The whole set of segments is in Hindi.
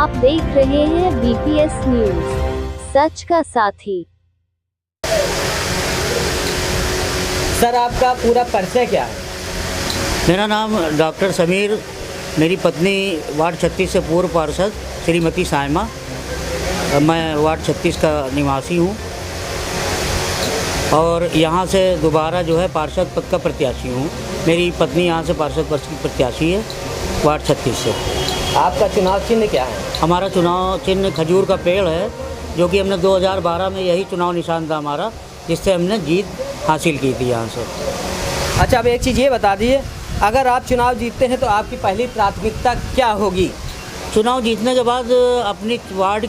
आप देख रहे हैं BPS न्यूज, सच का साथी। सर, आपका पूरा परिचय क्या है? मेरा नाम डॉक्टर समीर, मेरी पत्नी वार्ड 36 से पूर्व पार्षद श्रीमती सायमा, मैं वार्ड 36 का निवासी हूँ और यहाँ से दोबारा जो है पार्षद पद का प्रत्याशी हूँ। मेरी पत्नी यहाँ से पार्षद पद की प्रत्याशी है वार्ड 36 से। आपका चुनाव चिन्ह क्या है? हमारा चुनाव चिन्ह खजूर का पेड़ है, जो कि हमने 2012 में यही चुनाव निशान था हमारा, जिससे हमने जीत हासिल की थी यहाँ से। अच्छा, अब एक चीज़ ये बता दीजिए, अगर आप चुनाव जीतते हैं तो आपकी पहली प्राथमिकता क्या होगी? चुनाव जीतने के बाद अपनी वार्ड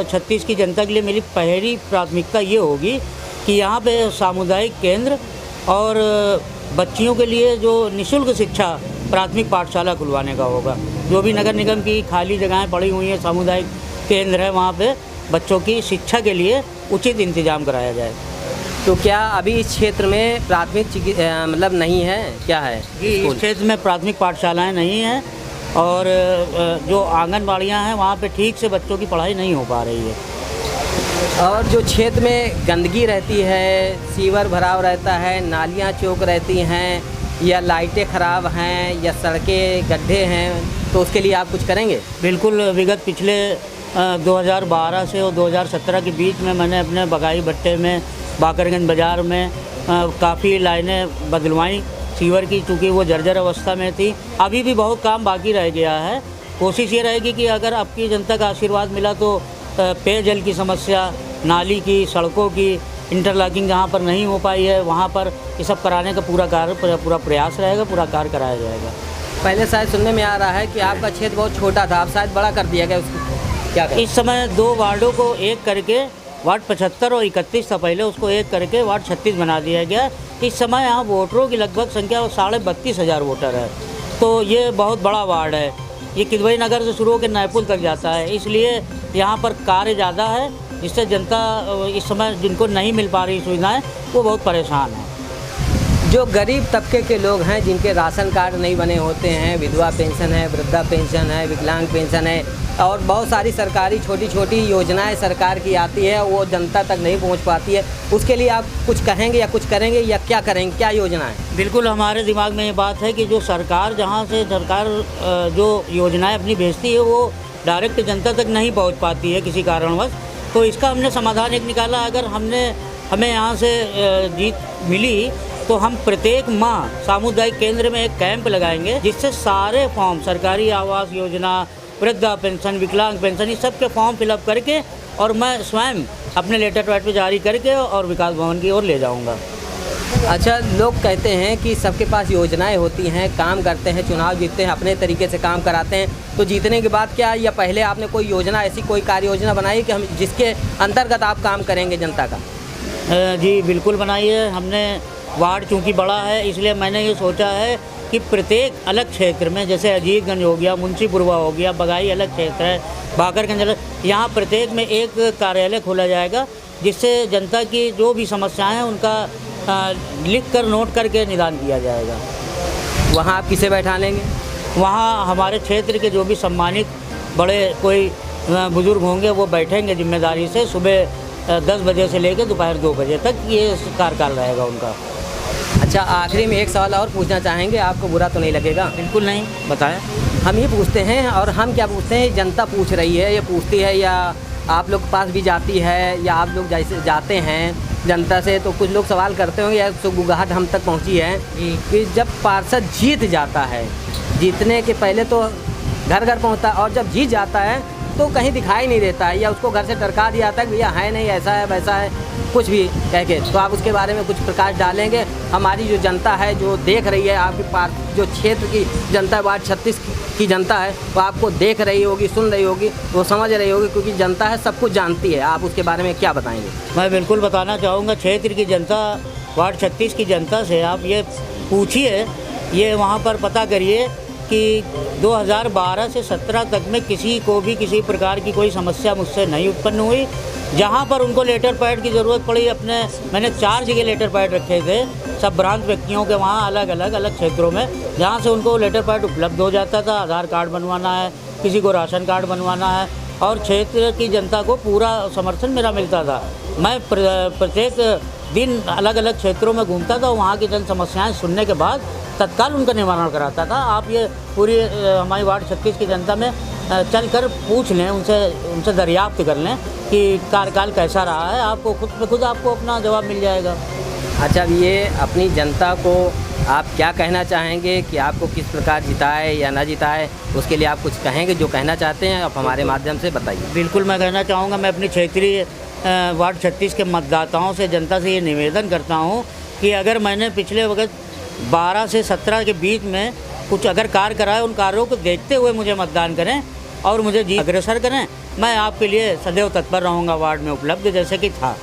36 की जनता के लिए मेरी पहली प्राथमिकता ये होगी कि यहाँ पे सामुदायिक केंद्र और बच्चियों के लिए जो निःशुल्क शिक्षा प्राथमिक पाठशाला खुलवाने का होगा। जो भी नगर निगम की खाली जगहें पड़ी हुई हैं, सामुदायिक केंद्र है, वहाँ पे बच्चों की शिक्षा के लिए उचित इंतजाम कराया जाए। तो क्या अभी इस क्षेत्र में प्राथमिक मतलब नहीं है, क्या है? इस क्षेत्र में प्राथमिक पाठशालाएँ नहीं हैं और जो आंगनबाड़ियाँ हैं वहाँ पे ठीक से बच्चों की पढ़ाई नहीं हो पा रही है। और जो क्षेत्र में गंदगी रहती है, सीवर भराव रहता है, नालियाँ चौक रहती हैं, या लाइटें ख़राब हैं, या सड़कें गड्ढे हैं, तो उसके लिए आप कुछ करेंगे? बिल्कुल, विगत पिछले 2012 से और 2017 के बीच में मैंने अपने बगाई भट्टे में, बाकरगंज बाज़ार में काफ़ी लाइनें बदलवाई सीवर की, चूँकि वो जर्जर अवस्था में थी। अभी भी बहुत काम बाकी रह गया है। कोशिश ये रहेगी कि अगर आपकी जनता का आशीर्वाद मिला तो पेयजल की समस्या, नाली की, सड़कों की इंटरलॉकिंग जहाँ पर नहीं हो पाई है वहाँ पर ये सब कराने का पूरा प्रयास रहेगा, पूरा कार्य कराया जाएगा। पहले शायद सुनने में आ रहा है कि आपका क्षेत्र बहुत छोटा था, आप शायद बड़ा कर दिया गया, उसको क्या करें? इस समय 2 वार्डों को एक करके वार्ड 75 और 31 था पहले, उसको एक करके वार्ड 36 बना दिया गया। इस समय यहाँ वोटरों की लगभग संख्या 32,500 वोटर है, तो ये बहुत बड़ा वार्ड है। ये किदवई नगर से शुरू होकर नैपुल तक जाता है, इसलिए यहाँ पर कार्य ज़्यादा है, जिससे जनता इस समय जिनको नहीं मिल पा रही सुविधाएं वो बहुत परेशान है। जो गरीब तबके के लोग हैं, जिनके राशन कार्ड नहीं बने होते हैं, विधवा पेंशन है, वृद्धा पेंशन है, विकलांग पेंशन है, और बहुत सारी सरकारी छोटी छोटी योजनाएं सरकार की आती है, वो जनता तक नहीं पहुंच पाती है, उसके लिए आप कुछ कहेंगे या कुछ करेंगे या क्या करेंगे, क्या योजना है? बिल्कुल, हमारे दिमाग में ये बात है कि जो सरकार जहाँ से सरकार जो योजनाएं अपनी भेजती है वो डायरेक्ट जनता तक नहीं पहुँच पाती है किसी कारणवश, तो इसका हमने समाधान एक निकाला। अगर हमें यहाँ से जीत मिली तो हम प्रत्येक माह सामुदायिक केंद्र में एक कैंप लगाएंगे, जिससे सारे फॉर्म, सरकारी आवास योजना, वृद्धा पेंशन, विकलांग पेंशन, इस सब के फॉर्म फिलअप करके और मैं स्वयं अपने लेटर पैड पे जारी करके और विकास भवन की ओर ले जाऊंगा। अच्छा, लोग कहते हैं कि सबके पास योजनाएं होती हैं, काम करते हैं, चुनाव जीतते हैं, अपने तरीके से काम कराते हैं, तो जीतने के बाद क्या, या पहले आपने कोई योजना, ऐसी कोई कार्य योजना बनाई कि हम जिसके अंतर्गत आप काम करेंगे जनता का? जी बिल्कुल बनाई है हमने। वार्ड चूँकि बड़ा है, इसलिए मैंने ये सोचा है कि प्रत्येक अलग क्षेत्र में, जैसे अजीतगंज हो गया, मुंशीपुरवा हो गया, बगाई अलग क्षेत्र है, बाकरगंज अलग, यहाँ प्रत्येक में एक कार्यालय खोला जाएगा, जिससे जनता की जो भी समस्याएं हैं उनका लिख कर नोट करके निदान किया जाएगा। वहाँ आप किसे बैठा लेंगे? वहाँ हमारे क्षेत्र के जो भी सम्मानित बड़े कोई बुजुर्ग होंगे वो बैठेंगे जिम्मेदारी से। सुबह 10 बजे से लेकर दोपहर 2 बजे तक ये कार्यकाल रहेगा उनका। अच्छा, आखिरी में एक सवाल और पूछना चाहेंगे, आपको बुरा तो नहीं लगेगा? बिल्कुल नहीं, बताएं। हम ये पूछते हैं, और हम क्या पूछते हैं, जनता पूछ रही है, ये पूछती है, या आप लोग के पास भी जाती है, या आप लोग जैसे जाते हैं जनता से, तो कुछ लोग सवाल करते होंगे, या गुगाहट हम तक पहुंची है कि जब पार्षद जीत जाता है, जीतने के पहले तो घर घर पहुंचता है, और जब जीत जाता है तो कहीं दिखाई नहीं देता है, या उसको घर से टरका दिया जाता है कि भैया है नहीं, ऐसा है वैसा है, कुछ भी कह के। तो आप उसके बारे में कुछ प्रकाश डालेंगे? हमारी जो जनता है, जो देख रही है, आपकी जो क्षेत्र की जनता, वार्ड 36 की जनता है, वो आपको देख रही होगी, सुन रही होगी, वो समझ रही होगी, क्योंकि जनता है, सब कुछ जानती है। आप उसके बारे में क्या बताएंगे? मैं बिल्कुल बताना चाहूँगा, क्षेत्र की जनता, वार्ड 36 की जनता से आप ये पूछिए, ये वहाँ पर पता करिए कि 2012 से 17 तक में किसी को भी किसी प्रकार की कोई समस्या मुझसे नहीं उत्पन्न हुई। जहाँ पर उनको लेटर पैड की ज़रूरत पड़ी, मैंने 4 जगह लेटर पैड रखे थे, सब भ्रांत व्यक्तियों के वहाँ अलग क्षेत्रों में, जहाँ से उनको लेटर पैड उपलब्ध हो जाता था। आधार कार्ड बनवाना है, किसी को राशन कार्ड बनवाना है, और क्षेत्र की जनता को पूरा समर्थन मेरा मिलता था। मैं प्रत्येक दिन अलग अलग क्षेत्रों में घूमता था, वहाँ की जन समस्याएं सुनने के बाद तत्काल उनका निवारण कराता था। आप ये पूरी हमारी वार्ड 36 की जनता में चल कर पूछ लें, उनसे दरियाफ्त कर लें कि कार्यकाल कैसा रहा है, आपको खुद ब खुद आपको अपना जवाब मिल जाएगा। अच्छा, अब ये अपनी जनता को आप क्या कहना चाहेंगे कि आपको किस प्रकार जिताए या ना जिताए, उसके लिए आप कुछ कहेंगे जो कहना चाहते हैं, आप हमारे माध्यम से बताइए। बिल्कुल, मैं कहना चाहूँगा, मैं अपनी क्षेत्रीय वार्ड 36 के मतदाताओं से, जनता से ये निवेदन करता हूँ कि अगर मैंने पिछले वक्त 12 से 17 के बीच में कुछ अगर कार्य कराए, उन कार्यों को देखते हुए मुझे मतदान करें और मुझे अग्रसर करें। मैं आपके लिए सदैव तत्पर रहूँगा, वार्ड में उपलब्ध जैसे कि था।